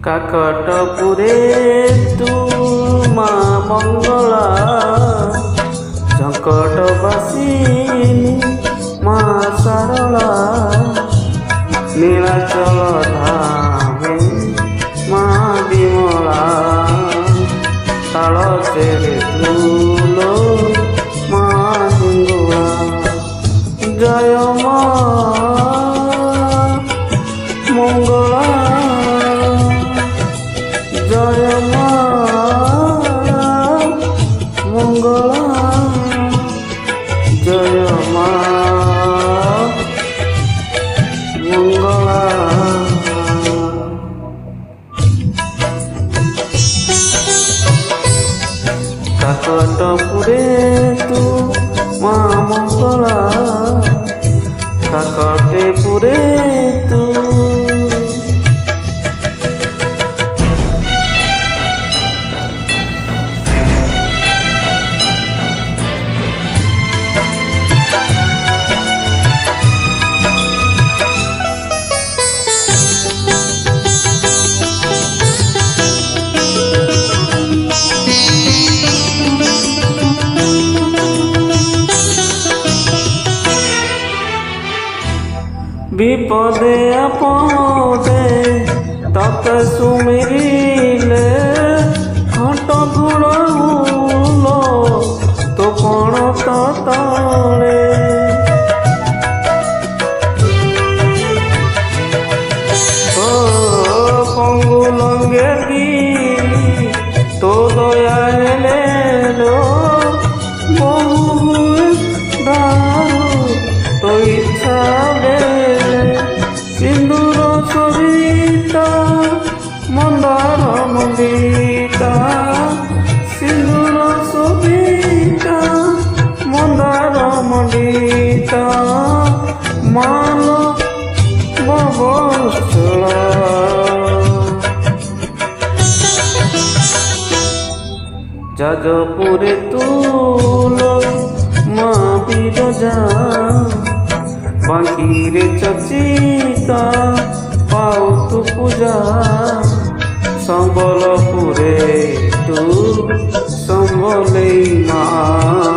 काकटपुरे तू मा मंगला झंकटबासिनी मा सारला नीलाचल धामे मा विमला तालचेरे तुलो मा हिंगुला जय मा मंगला जय मा मंगला जय मा मंगला। काकटपुरे तू मा मंगला काकटपुरे तू विपदे आपदे तत सुमिरिले घट धूल तो कण तले पंगु लंगे की तो दया हेले लो बहु दारू तो इच्छा सिंदूर सविता मंदार मंदिता सिंदूर सविता मंदार मंदिता मान बवसला जाजपुरे तुल मा बिरजा बांकीरे चर्चिता पाऊ तू पूजा संबलपुरे तू संबले माँ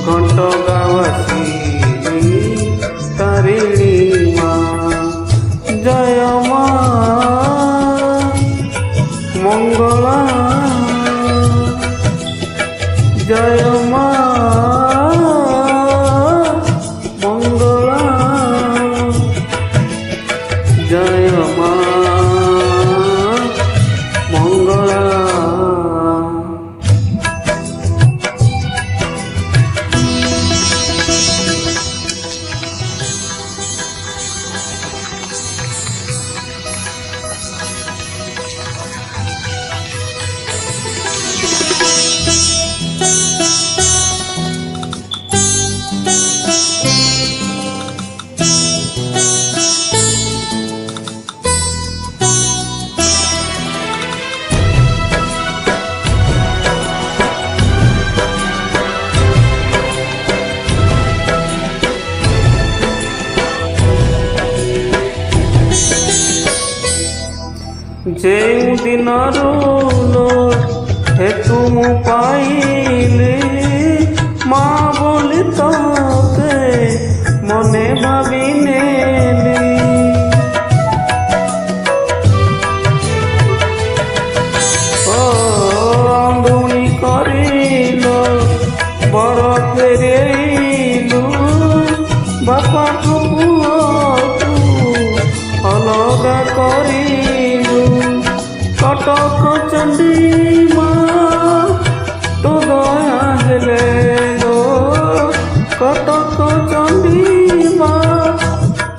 घंटगावासी तारिणी माँ जय माँ मंगला जय माँ मंगला जय माँ मंगला। जेउ दिन हेतु मु पाइली माँ बोली तोते मने भावी नेली अंधुणी करिल बर फेरेलु बापा को पुओ अलगा करिलु कटक चंडी माँ तो दया हेले लो कटक चंडी माँ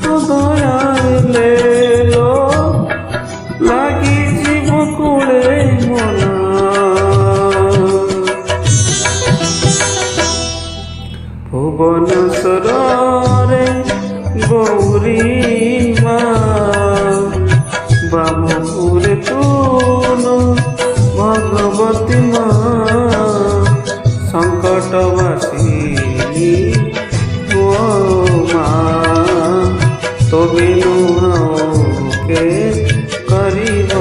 तो दया हेले लो लगी जीव कूड़े मना भुवनेश्वर रे गौरी माँ बामपुरे तूनु भगवती माँ संकटवासिनी माँ तो बिनु के करिब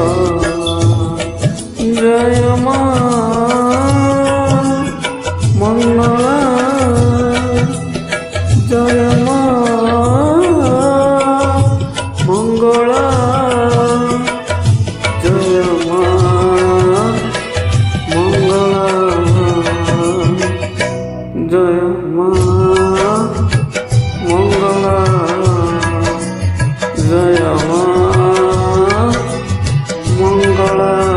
মালা